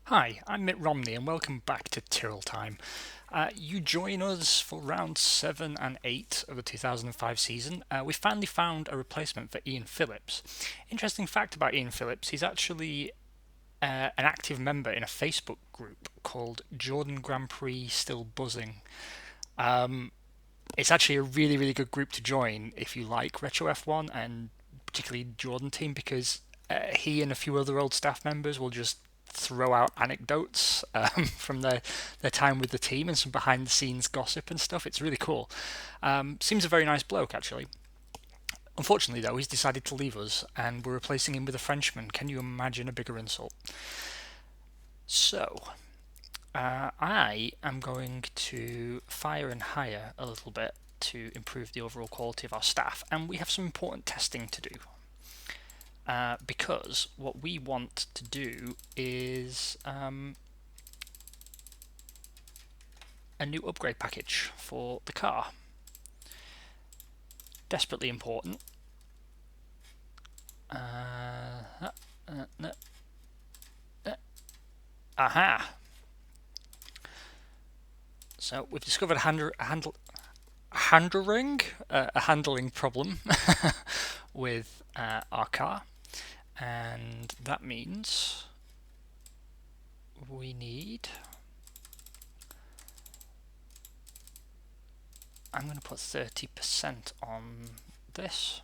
Hi, I'm Mitt Romney, and welcome back to Tyrrell Time. You join us for round 7 and 8 of the 2005 season. We finally found a replacement for Ian Phillips. Interesting fact about Ian Phillips, he's actually an active member in a Facebook group called Jordan Grand Prix Still Buzzing. It's actually a really, really good group to join if you like Retro F1 and particularly Jordan team because he and a few other old staff members will just throw out anecdotes from their time with the team and some behind the scenes gossip and stuff. It's really cool. Seems a very nice bloke, actually. Unfortunately, though, he's decided to leave us and we're replacing him with a Frenchman. Can you imagine a bigger insult? So, I am going to fire and hire a little bit to improve the overall quality of our staff, and we have some important testing to do. Because what we want to do is a new upgrade package for the car. Desperately important. Aha! So we've discovered a handling problem with our car, and that means we need. I'm going to put 30% on this.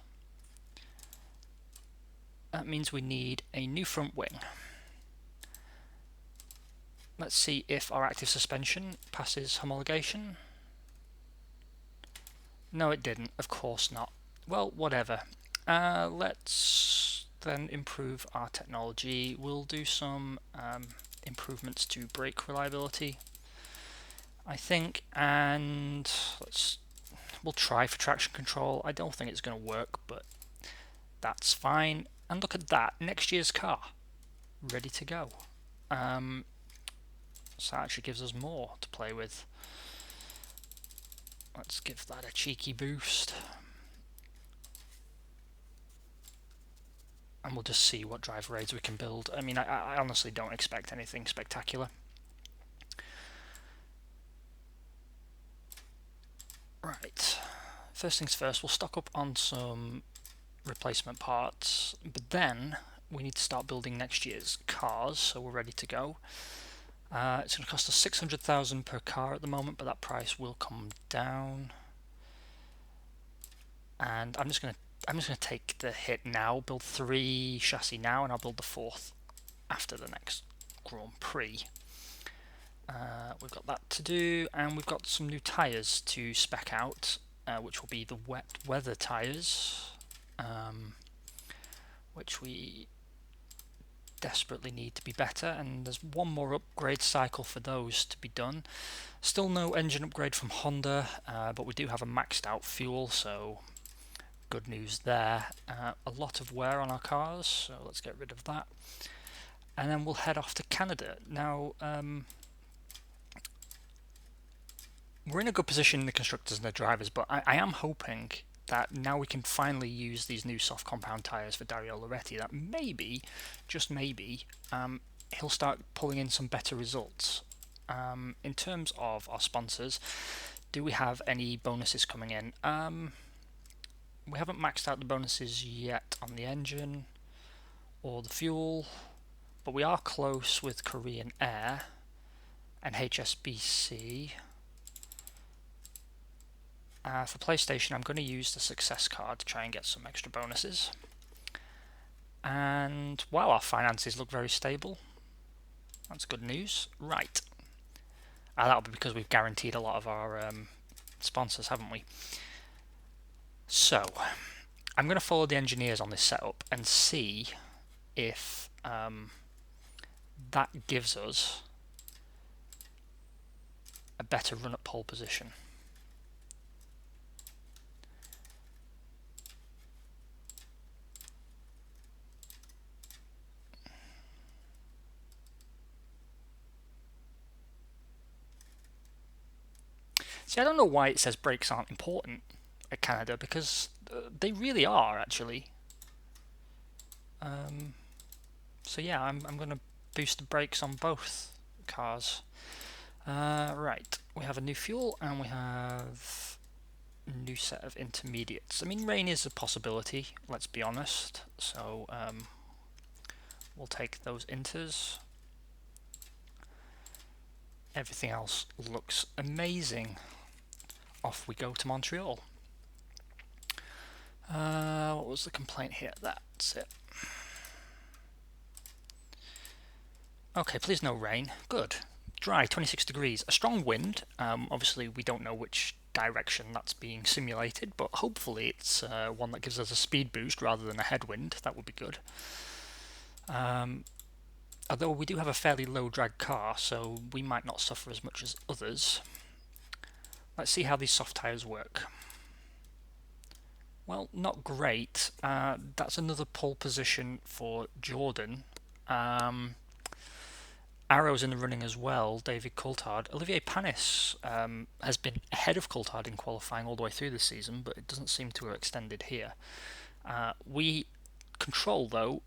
That means we need a new front wing. Let's see if our active suspension passes homologation. No, it didn't. Of course not. Well, whatever. Let's then improve our technology. We'll do some improvements to brake reliability, I think, and we'll try for traction control. I don't think it's going to work, but that's fine. And look at that, next year's car, ready to go. So that actually gives us more to play with. Let's give that a cheeky boost. And we'll just see what driver aids we can build. I mean, I honestly don't expect anything spectacular. Right, first things first, we'll stock up on some replacement parts, but then we need to start building next year's cars, so we're ready to go. It's going to cost us 600,000 per car at the moment, but that price will come down. And I'm just going to take the hit now, build 3 chassis now, and I'll build the 4th after the next Grand Prix. We've got that to do, and we've got some new tyres to spec out, which will be the wet weather tyres, which we desperately need to be better, and there's one more upgrade cycle for those to be done. Still no engine upgrade from Honda, but we do have a maxed out fuel, so good news there. A lot of wear on our cars, so let's get rid of that. And then we'll head off to Canada. Now, we're in a good position, the constructors and the drivers, but I am hoping that now we can finally use these new soft compound tyres for Dario Loretti, that maybe, just maybe, he'll start pulling in some better results. In terms of our sponsors, do we have any bonuses coming in? We haven't maxed out the bonuses yet on the engine or the fuel, but we are close with Korean Air and HSBC. For PlayStation, I'm going to use the success card to try and get some extra bonuses. And wow, our finances look very stable. That's good news. Right. That'll be because we've guaranteed a lot of our sponsors, haven't we? So, I'm going to follow the engineers on this setup and see if that gives us a better run at pole position. See, I don't know why it says brakes aren't important at Canada, because they really are, actually. So yeah, I'm going to boosted brakes on both cars. Right, we have a new fuel and we have a new set of intermediates. I mean, rain is a possibility, let's be honest, so we'll take those inters. Everything else looks amazing. Off we go to Montreal. What was the complaint here? That's it. Okay, please no rain. Good. Dry, 26 degrees. A strong wind. Obviously, we don't know which direction that's being simulated, but hopefully it's one that gives us a speed boost rather than a headwind. That would be good. Although we do have a fairly low drag car, so we might not suffer as much as others. Let's see how these soft tyres work. Well, not great. That's another pole position for Jordan. Arrows in the running as well, David Coulthard. Olivier Panis has been ahead of Coulthard in qualifying all the way through this season, but it doesn't seem to have extended here. We control, though,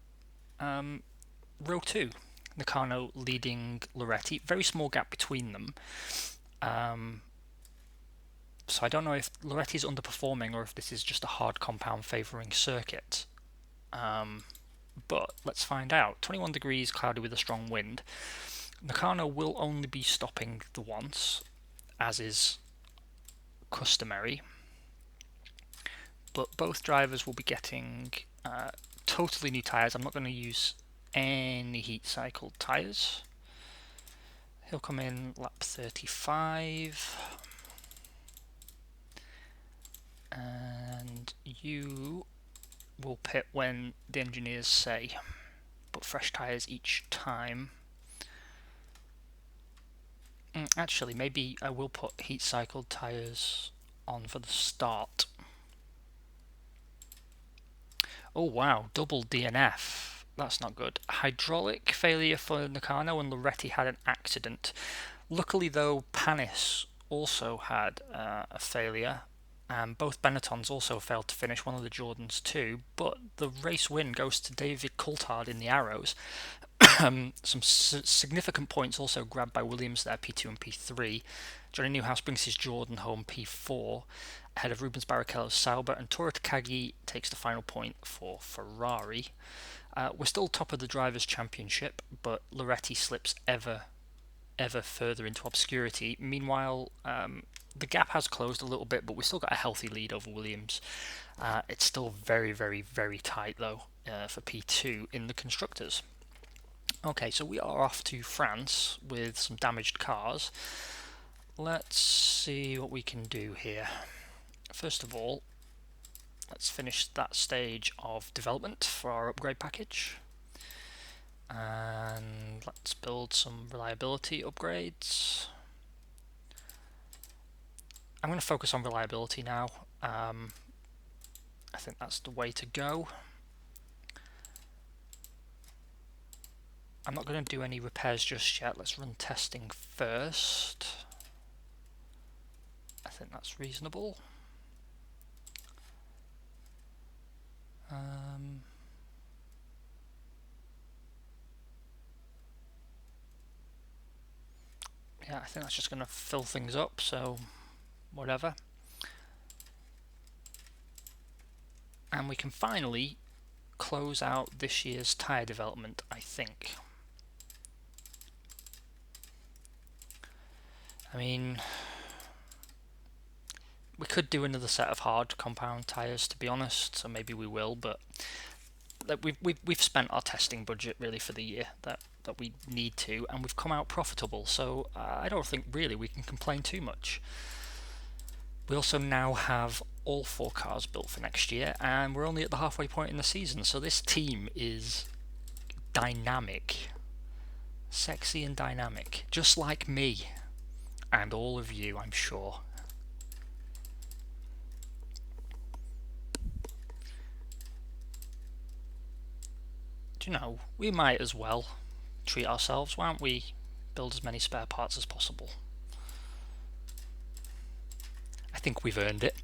row 2. Nakano leading Loretti. Very small gap between them. So I don't know if Loretti's underperforming or if this is just a hard compound favouring circuit. But let's find out. 21 degrees, cloudy with a strong wind. Nakano will only be stopping the once, as is customary. But both drivers will be getting totally new tyres. I'm not going to use any heat cycled tyres. He'll come in lap 35. And you will pit when the engineers say, but fresh tyres each time. Actually, maybe I will put heat cycled tyres on for the start. Oh wow, double DNF. That's not good. Hydraulic failure for Nakano, and Loretti had an accident. Luckily though, Panis also had a failure. Both Benettons also failed to finish, one of the Jordans too, but the race win goes to David Coulthard in the Arrows. Some significant points also grabbed by Williams there, P2 and P3. Johnny Newhouse brings his Jordan home, P4, ahead of Rubens Barrichello's Sauber, and Tora Takagi takes the final point for Ferrari. We're still top of the Drivers' Championship, but Loretti slips ever further into obscurity. Meanwhile, the gap has closed a little bit, but we've still got a healthy lead over Williams. It's still very, very, very tight, though, for P2 in the Constructors. Okay, so we are off to France with some damaged cars. Let's see what we can do here. First of all, let's finish that stage of development for our upgrade package. And let's build some reliability upgrades. I'm going to focus on reliability now. I think that's the way to go. I'm not going to do any repairs just yet. Let's run testing first. I think that's reasonable. Yeah, I think that's just going to fill things up, so whatever. And we can finally close out this year's tyre development, I think. I mean, we could do another set of hard compound tyres, to be honest, so maybe we will, but we've spent our testing budget really for the year that we need to, and we've come out profitable, so I don't think really we can complain too much. We also now have all 4 cars built for next year, and we're only at the halfway point in the season, so this team is dynamic. Sexy and dynamic, just like me, and all of you, I'm sure. Do you know, we might as well treat ourselves, why don't we build as many spare parts as possible? I think we've earned it.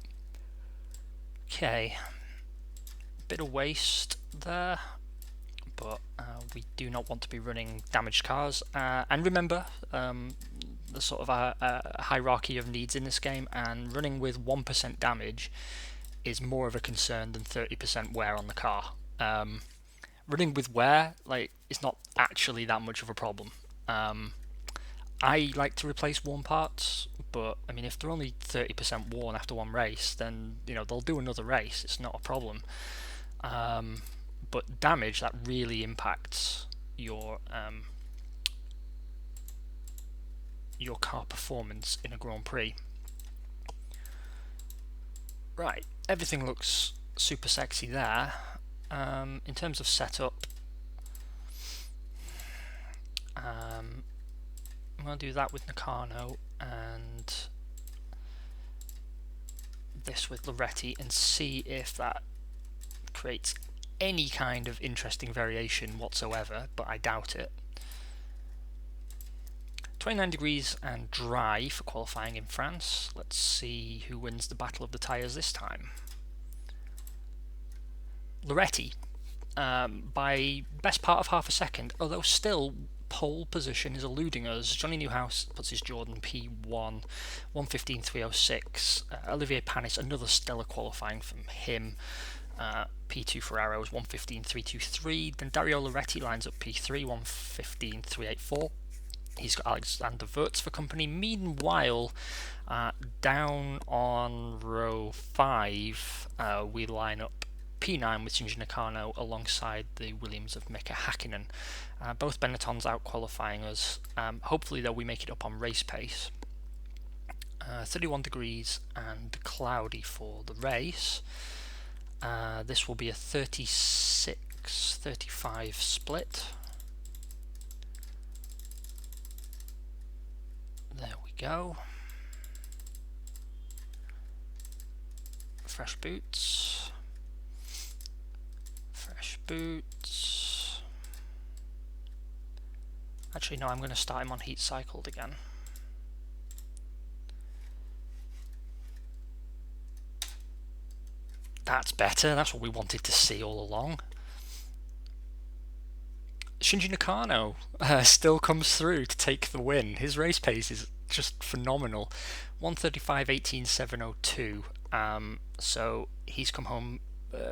Okay, bit of waste there, but we do not want to be running damaged cars. And remember, the sort of hierarchy of needs in this game, and running with 1% damage is more of a concern than 30% wear on the car. Running with wear, is not actually that much of a problem. I like to replace worn parts, but I mean, if they're only 30% worn after one race, then they'll do another race. It's not a problem. But damage, that really impacts your car performance in a Grand Prix. Right, everything looks super sexy there. In terms of setup, I'm going to do that with Nakano and this with Loretti and see if that creates any kind of interesting variation whatsoever, but I doubt it. 29 degrees and dry for qualifying in France. Let's see who wins the battle of the tyres this time. Loretti, by best part of half a second, although still pole position is eluding us. Johnny Newhouse puts his Jordan P1, 1:15.306. Olivier Panis, another stellar qualifying from him. P2 Ferraro's 1:15.323. Then Dario Loretti lines up P3, 1:15.384. He's got Alexander Wurz for company. Meanwhile, down on row 5, we line up P9 with Shinji Nakano alongside the Williams of Mika Hakkinen. Both Benettons out qualifying us. Hopefully, though, we make it up on race pace. 31 degrees and cloudy for the race. This will be a 36-35 split. There we go. Fresh boots. Fresh boots. Actually, no, I'm going to start him on heat cycled again. That's better. That's what we wanted to see all along. Shinji Nakano still comes through to take the win. His race pace is just phenomenal. 1:35.18.702. So he's come home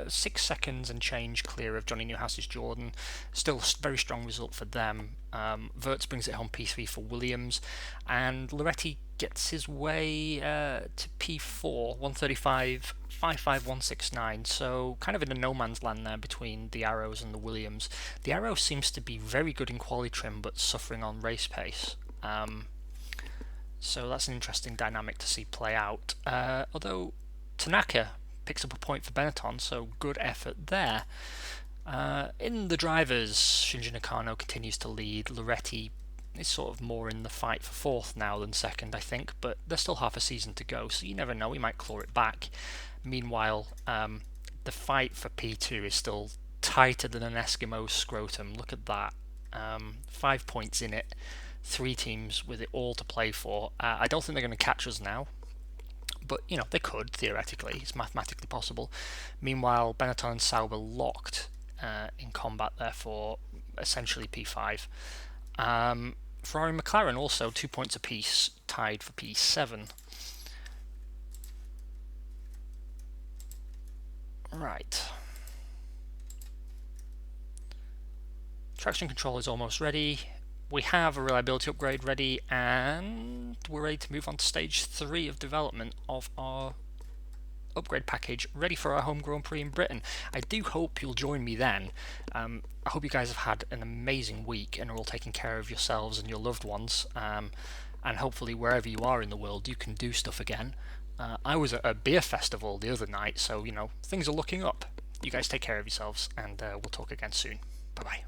6 seconds and change clear of Johnny Newhouse's Jordan. Still a very strong result for them. Wurz brings it home P3 for Williams, and Loretti gets his way to P4, 1:35.55.169. So kind of in a no man's land there between the Arrows and the Williams. The Arrow seems to be very good in quali trim, but suffering on race pace. So that's an interesting dynamic to see play out. Although Tanaka picks up a point for Benetton, so good effort there. In the drivers, Shinji Nakano continues to lead. Loretti is sort of more in the fight for fourth now than second, I think, but there's still half a season to go, so you never know, he might claw it back. Meanwhile, the fight for P2 is still tighter than an Eskimo scrotum. Look at that. 5 points in it, 3 teams with it all to play for. I don't think they're going to catch us now, but they could theoretically. It's mathematically possible. Meanwhile, Benetton and Sauber locked in combat, therefore essentially P5. Ferrari and McLaren also 2 points apiece, tied for P7. Right. Traction control is almost ready. We have a reliability upgrade ready, and we're ready to move on to stage 3 of development of our upgrade package, ready for our home Grand Prix in Britain. I do hope you'll join me then. I hope you guys have had an amazing week and are all taking care of yourselves and your loved ones, and hopefully wherever you are in the world you can do stuff again. I was at a beer festival the other night, so things are looking up. You guys take care of yourselves, and we'll talk again soon. Bye bye.